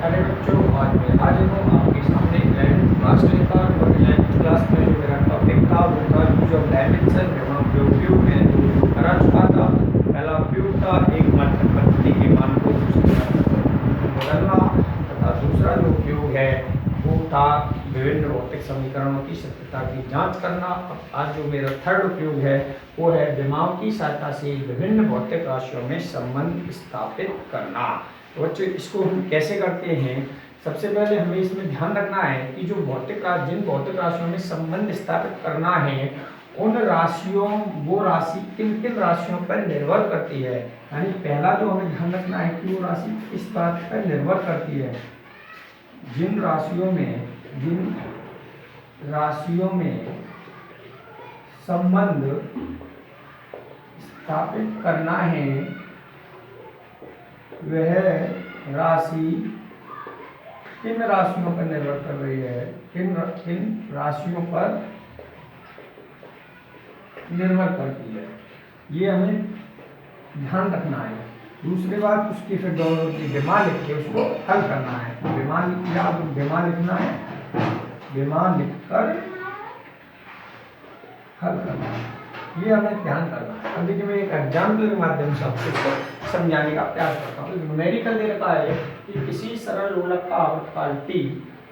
अरे बच्चों, आज हम आपके सामने 11th क्लास लेकर और 11th क्लास में जो मेरा टॉपिक था वो था यूज ऑफ डायमेंशन। वहाँ प्यूब में दो करा चुका था। पहला प्यूब था एक मात्रक पद्धति के मान को बदलना, तथा दूसरा जो उपयोग है वो था विभिन्न भौतिक समीकरणों की सत्यता की जांच करना। अब आज जो मेरा थर्ड उपयोग है वो है विमाओं की सहायता से विभिन्न भौतिक राशियों में संबंध स्थापित करना। तो बच्चों, इसको हम कैसे करते हैं? सबसे पहले हमें इसमें ध्यान रखना है कि जो जिन भौतिक राशियों में संबंध स्थापित करना है उन राशियों वो राशि किन किन राशियों पर निर्भर करती है। यानी पहला जो हमें ध्यान रखना है कि वो राशि किस बात पर निर्भर करती है। जिन राशियों में संबंध स्थापित करना है वह राशि किन राशियों पर निर्भर कर रही है, किन राशियों पर निर्भर करती है, ये हमें ध्यान रखना है। दूसरी बात, उसकी फिर दोनों की विमा लिख के उसको हल करना है। विमा लिख लिया, अब विमा लिखना है, विमा लिखकर हल करना है, ये हमें ध्यान करना है। अब देखिए, मैं एक एग्जाम्पल के माध्यम से आपको इसको समझाने का प्रयास करता हूँ। न्यूमेरिकल दे रखा है कि किसी सरल लोलक का आवर्तकाल T,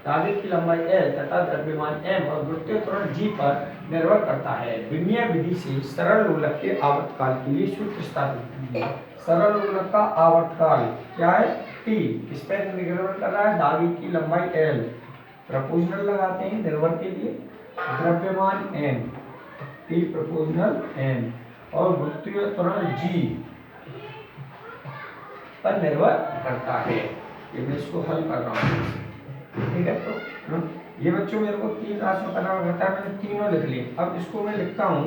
धागे की लंबाई L तथा द्रव्यमान M और वृत्तीय त्वरण G पर निर्भर करता है। विमीय विधि से सरल लोलक के आवर्तकाल के लिए सूत्र स्थापित कीजिए। सरल लोलक का आवर्तकाल क्या है? T। किस पर निर्भर कर रहा है? धागे की लंबाई L। प्रपोजनल लगाते हैं निर्भर के लिए। द्रव्यमान M, T प्रपोजनल M और वृत्तीय त्वरण G पर निर्भर करता है। ये मैं इसको हल कर रहा हूँ, ठीक है। तो ये बच्चों मेरे को तीन राशियों का नाम करता है, मैंने तीनों लिख लिए। अब इसको मैं लिखता हूँ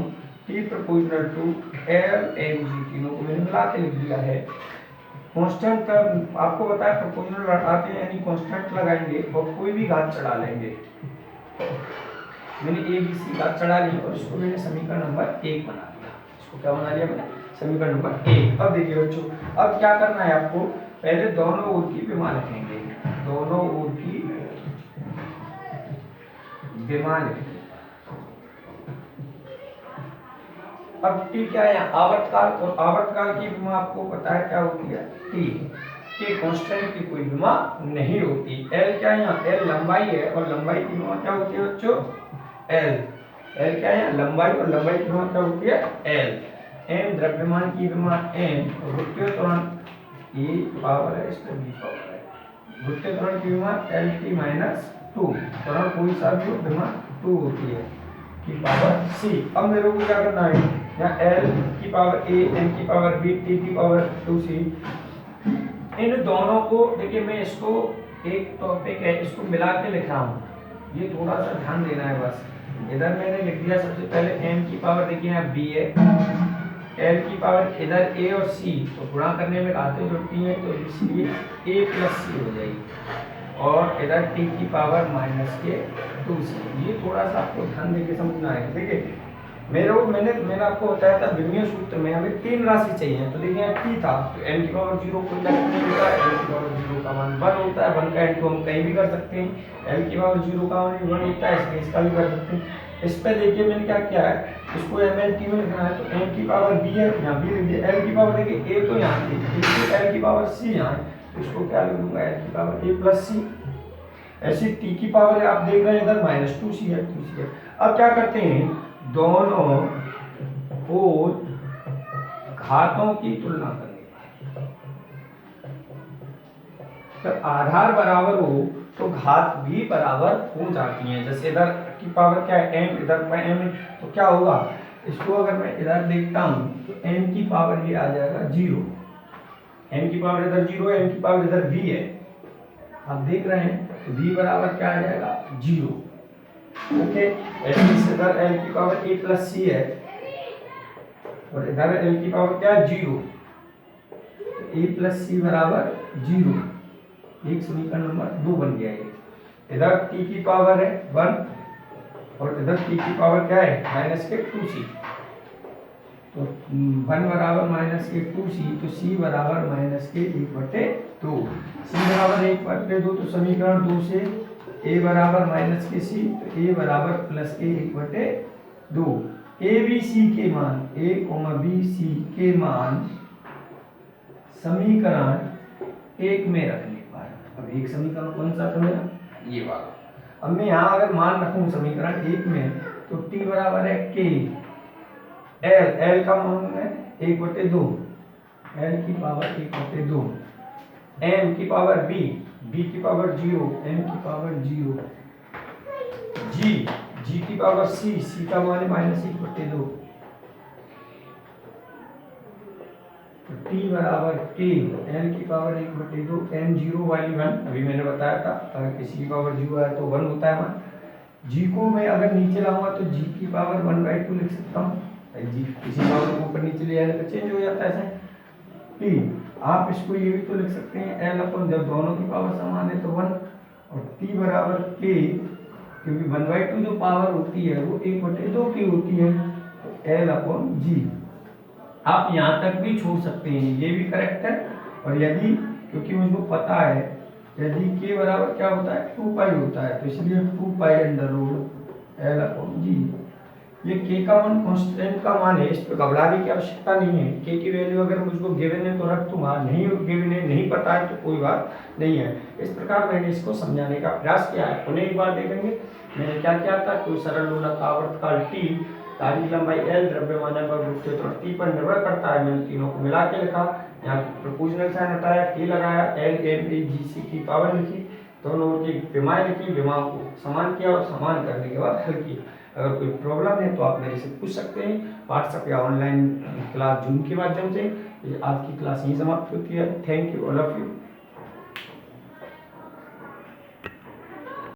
T proportional to L M G, तीनों को मैंने मिला के लिख दिया है। कांस्टेंट का आपको बताया प्रपोजनल लगाते हैं यानी कांस्टेंट लगाएंगे और कोई भी घात चढ़ा लेंगे। मैंने A B C घात चढ़ा ली और इसको मैंने समीकरण नंबर 1 बना दिया। इसको क्या बना लिया मैंने? समीकरण नंबर 1। अब देखिए बच्चों, अब क्या करना है आपको? पहले दोनों ओर की विमा लिखेंगे, दोनों ओर की विमा लिखेंगे। अब T क्या है? आवर्तकाल, और आवर्तकाल की विमा आपको पता है क्या होती है? T के कांस्टेंट की कोई विमा नहीं होती। L क्या है? यहाँ L लंबाई है और लंबाई की विमा क्या होती है बच्चों? L। L क्या है? लंबाई, और लंबाई की विमा क्या होती है? L। M द्रव्यमान की विमा M और वृत्तीय त्वरण E पावर है, इसका B पावर है। वृत्तीय त्वरण की विमा LT-2, त्वरण कोई सा भी हो विमा 2 होती है की पावर C। अब मेरे को क्या करना है? यहाँ L की पावर A, M की पावर B, T की पावर 2C, इन दोनों को देखिए, मैं इसको एक टॉपिक है इसको मिला के लिख रहा हूँ, ये थोड़ा सा ध्यान देना है बस। इधर मैंने लिख दिया सबसे पहले M की पावर, देखिए यहाँ B है, L की पावर इधर A और C, तो गुणा करने में घातें जुड़ती हैं तो इसलिए A प्लस C हो जाएगी, और इधर T की पावर माइनस के 2C। ये थोड़ा सा आपको ध्यान देके समझना है। देखिए मैंने आपको बताया था विमीय सूत्र में हमें तीन राशि चाहिए। तो देखिए T था, तो n की पावर 0 कोई नहीं होता है, n की पावर 0 का मान 1 होता है। 1 का n को हम कहीं भी कर सकते हैं। L की पावर 0 का मान 1 होता है, इसलिए इसका भी कर सकते हैं। इस पे देखिए मैंने क्या किया है, इसको MLT में लिखना है, तो m की पावर b है, यहाँ b लिख दिया। L की पावर देखिए a तो यहाँ थी, L की पावर c यहाँ है, तो इसको क्या लिख दूंगा? L की पावर a प्लस c। ऐसी T की पावर है, आप देख रहे हैं इधर माइनस 2C है, 2C है। अब क्या करते हैं, दोनों ओर घातों की तुलना करेंगे। जब आधार बराबर हो तो घात भी बराबर हो जाती हैं। जैसे इधर की पावर क्या है? m, इधर m है, तो क्या होगा? इसको अगर मैं इधर देखता हूं तो m की पावर ये आ जाएगा 0, m की पावर इधर 0 है, m की पावर इधर v है, आप देख रहे हैं, तो v बराबर क्या आ जाएगा? 0। ओके, इधर L की पावर a प्लस c है और इधर L की पावर क्या है? 0, तो a प्लस c बराबर 0। एक समीकरण नंबर 2 बन गया ये। इधर t की पावर है 1 और इधर t की पावर क्या है? माइनस के 2c, तो 1 बराबर माइनस के 2c, तो c बराबर माइनस के 1/2। c बराबर 1/2 तो समीकरण 2 से a बराबर माइनस के c, तो a बराबर प्लस के 1/2। ए बी सी के मान, a बी सी के मान समीकरण 1 में रखने पर, अब एक समीकरण कौन सा था मेरा, ये वाला। अब मैं यहाँ अगर मान रखूँ समीकरण 1 में, तो t बराबर है k, l का मान है 1/2, l की पावर 1/2, m की पावर b की पावर 0, m की पावर 0, g की पावर c का मान है -1/2। तो t बराबर k, l की पावर 1/2, m 0 वाली 1, अभी मैंने बताया था अगर किसी की पावर 0 है तो 1 होता है मान। g को मैं अगर नीचे लाऊंगा तो g की पावर 1/2 लिख सकता हूँ, g किसी पावर को ऊपर नीचे ले आने पर चेंज हो जाता है ऐसे। t आप इसको ये भी तो लिख सकते हैं l अपन, जब दोनों की पावर समान है तो 1, और t बराबर k, क्योंकि 1/2 जो पावर होती है वो 1/2 की होती है, तो l/g। आप यहाँ तक भी छोड़ सकते हैं, ये भी करेक्ट है। और यदि, क्योंकि मुझको पता है यदि k बराबर क्या होता है 2 होता है, तो इसलिए 2 l/g। ये k का मान कांस्टेंट का मान है, इस पर घबराने की आवश्यकता नहीं है। k की वैल्यू अगर मुझको गिवन है तो रख दूंगा, नहीं गिवन है, नहीं पता है तो कोई बात नहीं है। इस प्रकार मैंने इसको समझाने का प्रयास किया है। पुनः एक बार देखेंगे मैंने क्या किया था। कोई सरल लोलक आवर्तकाल t, तारी लंबाई l, द्रव्यमान क्षेत्र t पर निर्भर करता है। मैंने तीनों को मिला के लिखा, यहाँ प्रोपोर्शनल साइन हटाया, k लगाया, l m a g c की पावर लिखी, दोनों की विमाएं लिखी, विमाओं को समान किया और समान करने के बाद हल किया। अगर कोई प्रॉब्लम है तो आप मेरे से पूछ सकते हैं व्हाट्सएप या ऑनलाइन क्लास जूम के माध्यम से। आज की क्लास यहीं समाप्त होती है। Thank you all of you.